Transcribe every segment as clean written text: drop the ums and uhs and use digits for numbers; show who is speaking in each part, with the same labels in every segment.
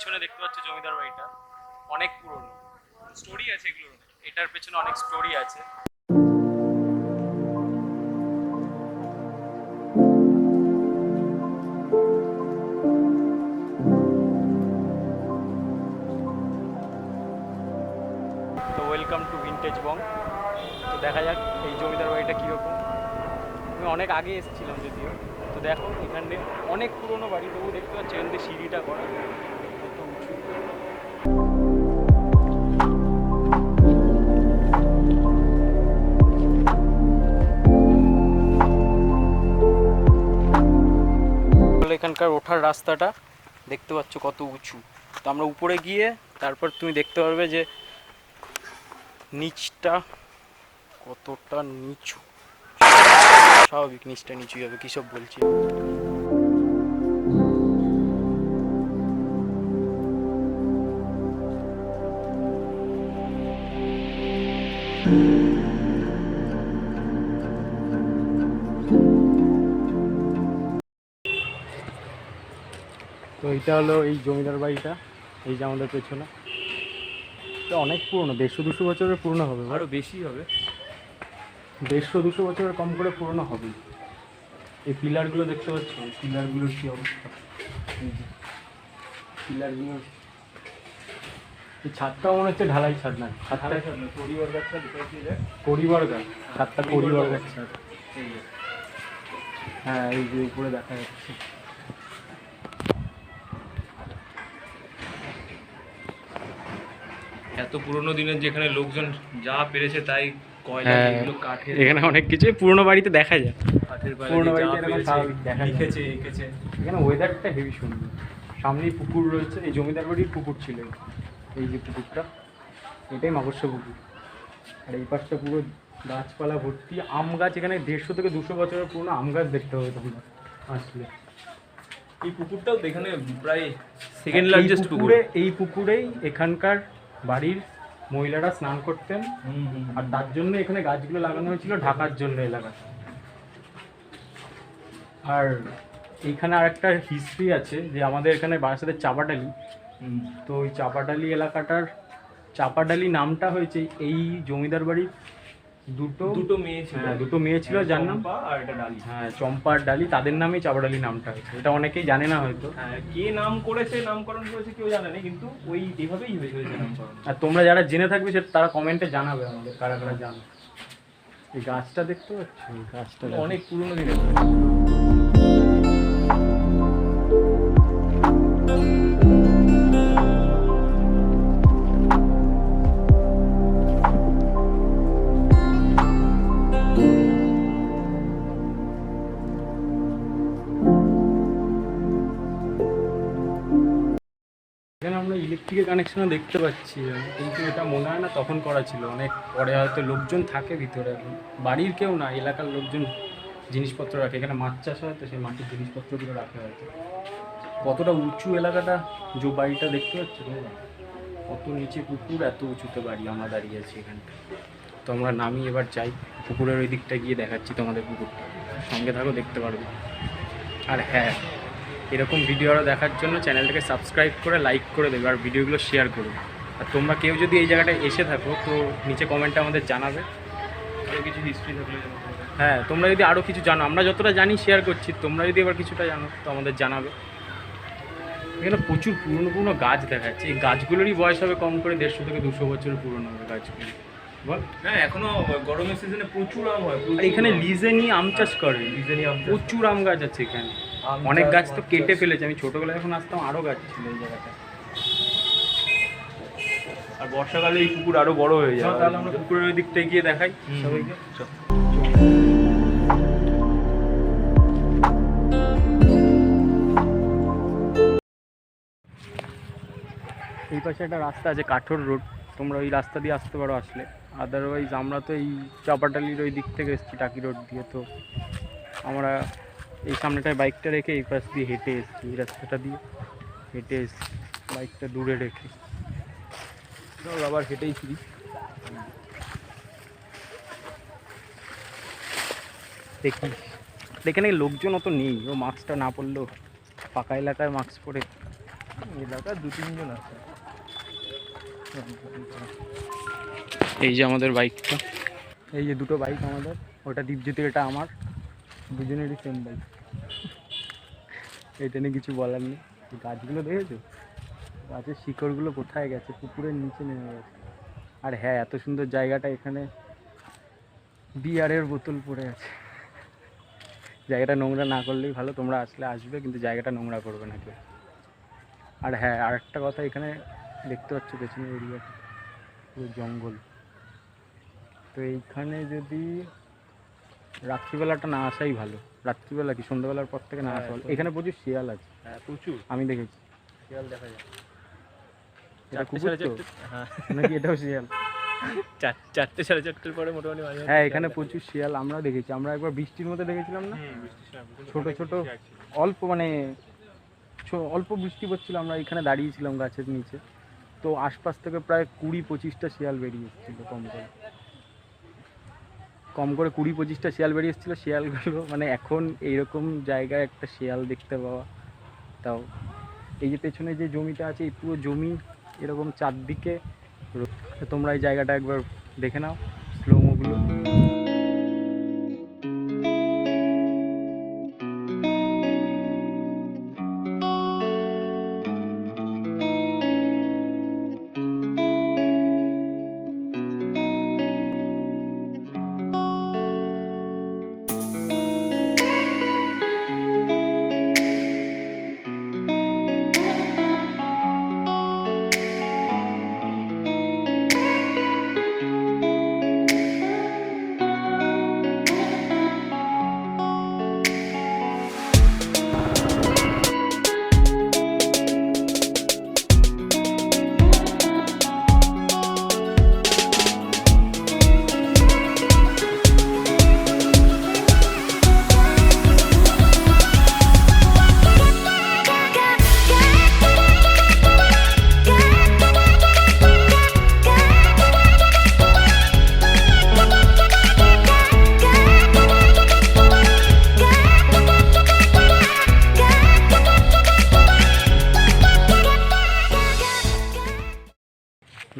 Speaker 1: পিছনে দেখতে পাচ্ছ জমিদার বাড়িটা অনেক পুরনো, স্টোরি আছে এগুলোর, এটার পেছনে অনেক স্টোরি আছে। তো ওয়েলকাম টু ভিনটেজ বং। তো দেখা যাক এই জমিদার বাড়িটা কীরকম। আমি অনেক আগে এসেছিলাম যদিও। তো দেখো এখানে অনেক পুরনো বাড়ি, তবু দেখতে পাচ্ছি এখান থেকে সিঁড়িটা করা কত উঁচু। এখানকার ওঠার রাস্তাটা দেখতে পাচ্ছ কত উঁচু। তো আমরা উপরে গিয়ে তারপর তুমি দেখতে পারবে যে নিচটা কতটা নিচু। স্বাভাবিক নিচটা নিচুই হবে, কী সব বলছি। তো এইটা হলো এই জমিদার বাড়িটা, এই যে আমাদের পেছনে। তো অনেক পুরনো, 150-200 বছরের পুরনো হবে, আরও বেশি হবে। 150-200 বছরের কম করে পুরনো হবে। এই পিলারগুলো দেখতে পাচ্ছ, পিলারগুলোর কী অবস্থা। এই যে পিলারগুলোর, এই ছাদটাও মনে হচ্ছে ঢালাই ছাদ না, ঢালাই ছাদ না, পরিবার গাছটা পরিবার গাছ, ছাদটা পরিবার গাছ ছাদ। হ্যাঁ এই যে উপরে দেখা যাচ্ছে।
Speaker 2: এত পুরোনো দিনের যেখানে লোকজন যা পেরেছে তাই কয়লা, এগুলো কাঠের,
Speaker 1: এখানে অনেক কিছু পুরনো বাড়িতে দেখা যায়।
Speaker 2: কাঠের
Speaker 1: পুরনো
Speaker 2: বাইরে যা
Speaker 1: বাড়িতে এরকম
Speaker 2: পেরেছে
Speaker 1: স্বাভাবিক দেখা যায়।
Speaker 2: লিখেছে এঁকেছে।
Speaker 1: এখানে ওয়েদারটা হেভি সুন্দর। সামনেই পুকুর রয়েছে, এই জমিদার বাড়ির পুকুর ছিল এই যে পুকুরটা, এটাই মাকড়সা পুকুর। আর এই পাশটা পুরো গাছপালা ভর্তি, আম গাছ। এখানে 150-200 বছরের পুরনো আম গাছ দেখতে হবে তোমরা আসলে।
Speaker 2: এই পুকুরটাও এখানে প্রায় সেকেন্ড লার্জেস্ট পুকুর।
Speaker 1: এই পুকুরেই এখানকার বাড়ির মহিলারা স্নান করতেন, আর তার জন্য এখানে গাছগুলো লাগানো হয়েছিল ঢাকার জন্য এলাকাটা। আর এইখানে আর একটা হিস্ট্রি আছে যে আমাদের এখানে বারাসাতের চাপাডালি, তো ওই চাপাডালি এলাকাটার চাপাডালি নামটা হয়েছে এই জমিদার বাড়ির দুটো মেয়ে ছিল, দুটো মেয়ে ছিল যার নাম
Speaker 2: আর এটা ডালি।
Speaker 1: হ্যাঁ চম্পা আর ডালি, তাদের নামেই চাপাডালি নামটা হয়েছে। এটা অনেকেই জানে না হয়তো।
Speaker 2: হ্যাঁ, কে নাম করেছে, নামকরণ করেছে কেউ জানে না, কিন্তু ওই এইভাবেই হয়েছে নামকরণ।
Speaker 1: আর তোমরা যারা জেনে থাকবে সে তারা কমেন্টে জানাবে আমাদের কারা কারা জানো। এই গাছটা দেখতে পাচ্ছ, এই গাছটা
Speaker 2: অনেক পুরনো দিনের।
Speaker 1: এখানে আমরা ইলেকট্রিকের কানেকশনও দেখতে পাচ্ছি, কিন্তু এটা মনে হয় না তখন করা ছিল, অনেক পরে হয়তো। লোকজন থাকে ভিতরে, বাড়ির কেউ না, এলাকার লোকজন জিনিসপত্র রাখে। এখানে মাছ চাষ হয় তো সেই মাটির জিনিসপত্রগুলো রাখে হয়তো। কতটা উঁচু এলাকাটা, যে বাড়িটা দেখতে পাচ্ছ তোমরা, কত নিচে পুকুর, এত উঁচুতে বাড়ি। আমরা দাঁড়িয়ে আছি এখানটা। তো আমরা নামি এবার যাই পুকুরের ওই দিকটা গিয়ে দেখাচ্ছি তোমাদের পুকুরটা, সঙ্গে থাকো দেখতে পারবে। আর হ্যাঁ, এরকম ভিডিও আরও দেখার জন্য চ্যানেলটাকে সাবস্ক্রাইব করে লাইক করে দেবে, আর ভিডিওগুলো শেয়ার করবে। আর তোমরা কেউ যদি এই জায়গাটায় এসে থাকো তো নিচে কমেন্টে আমাদের জানাবে
Speaker 2: আরও কিছু হিস্ট্রি থাকলে।
Speaker 1: হ্যাঁ, তোমরা যদি আরও কিছু জানো, আমরা যতটা জানি শেয়ার করছি, তোমরা যদি এবার কিছুটা জানো তো আমাদের জানাবে। এখানে প্রচুর পুরনো গাছ দেখাচ্ছে। এই গাছগুলোরই বয়স হবে কম করে 150-200 বছরের পুরনো হবে গাছগুলো। বল
Speaker 2: হ্যাঁ, এখনো গরমের সিজনে প্রচুর আম হয়।
Speaker 1: আর এখানে লিজে নিয়ে আম চাষ করে, প্রচুর আম গাছ আছে এখানে। অনেক গাছ তো কেটে ফেলেছে, আমি ছোটোবেলায় যখন আসতাম আরও গাছ ছিল এই জায়গাটা।
Speaker 2: আর বর্ষাকালে এই পুকুর আরো বড় হয়ে যায়।
Speaker 1: তাহলে আমরা পুকুরের ওই দিকটায় গিয়ে দেখাই সবাইকে। এই পাশে একটা রাস্তা আছে, কাঠোর রোড, তোমরা ওই রাস্তা দিয়ে আসতে পারো আসলে। আদারওয়াইজ আমরা তো এই চাপাটালির ওই দিক থেকে এসেছি টাকি রোড দিয়ে। তো আমরা এই সামনেটায় বাইকটা রেখে এই পাশ দিয়ে হেঁটে এসেছি, এই রাস্তাটা দিয়ে হেঁটে এসেছি বাইকটা দূরে রেখে। আবার হেঁটেই ফিরি। দেখি এখানে লোকজন অত নেই, ও মাস্কটা না পরলেও, ফাঁকা এলাকায় মাস্ক পরে
Speaker 2: এলাকা 2-3 জন আছে।
Speaker 1: এই যে আমাদের বাইকটা, এই যে দুটো বাইক আমাদের, ওটা দীপজ্যোতির, এটা আমার, দুজনেরই সেম বাইক। এটা নিয়ে কিছু বলার নেই। গাছগুলো দেখেছো, গাছের শিকড়গুলো কোথায় গেছে, পুকুরের নিচে নেমে গেছে। আর হ্যাঁ, এত সুন্দর জায়গাটা, এখানে বিয়ারের বোতল পড়ে আছে। জায়গাটা নোংরা না করলেই ভালো, তোমরা আসলে আসবে কিন্তু জায়গাটা নোংরা করবে না কেউ। আর হ্যাঁ, আর একটা কথা, এখানে দেখতে পাচ্ছ পেছনের এরিয়াটা পুরো জঙ্গল। তো এইখানে যদি রাত্রিবেলাটা না আসাই ভালো, রাত্রিবেলা কি সন্ধ্যাবেলার পর থেকে না আসা ভালো। এখানে প্রচুর শিয়াল আছে,
Speaker 2: হ্যাঁ প্রচুর
Speaker 1: আমি দেখেছি।
Speaker 2: শিয়াল দেখা যায়।
Speaker 1: এটা কুকুর তো
Speaker 2: হ্যাঁ,
Speaker 1: নাকি এটাও শিয়াল?
Speaker 2: 4টে 4:30টার পরে মোটামুটি মাঝে
Speaker 1: হ্যাঁ, এখানে প্রচুর শিয়াল আমরা দেখেছি। আমরা একবার বৃষ্টির মধ্যে দেখেছিলাম না, ছোট ছোট অল্প মানে অল্প বৃষ্টি পড়ছিল, আমরা এখানে দাঁড়িয়েছিলাম গাছের নিচে, তো আশপাশ থেকে প্রায় 20-25টা শিয়াল বেরিয়ে এসেছিল, কম করে 20-25টা শিয়াল বেরিয়ে এসেছিলো। শিয়ালগুলো মানে এখন এইরকম জায়গায় একটা শিয়াল দেখতে পাওয়া, তাও এই যে পেছনে যে জমিটা আছে, এই পুরো জমি এরকম চারদিকে। তো তোমরা এই জায়গাটা একবার দেখে নাও, স্লোমোগুলো।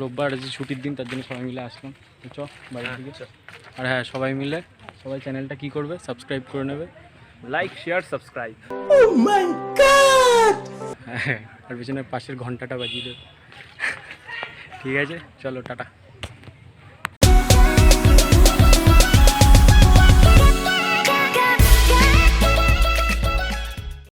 Speaker 1: রোববার যে ছুটির দিন, তার জন্য সবাই মিলে আসলাম। তো চ বাড়ির দিকে। আর হ্যাঁ, সবাই মিলে সবাই চ্যানেলটা কি করবে, সাবস্ক্রাইব করে নেবে।
Speaker 2: Like share subscribe.
Speaker 1: হ্যাঁ, আর পেছনে পাশের ঘন্টাটা বাজিয়ে দেবে। ঠিক আছে, চলো টাটা।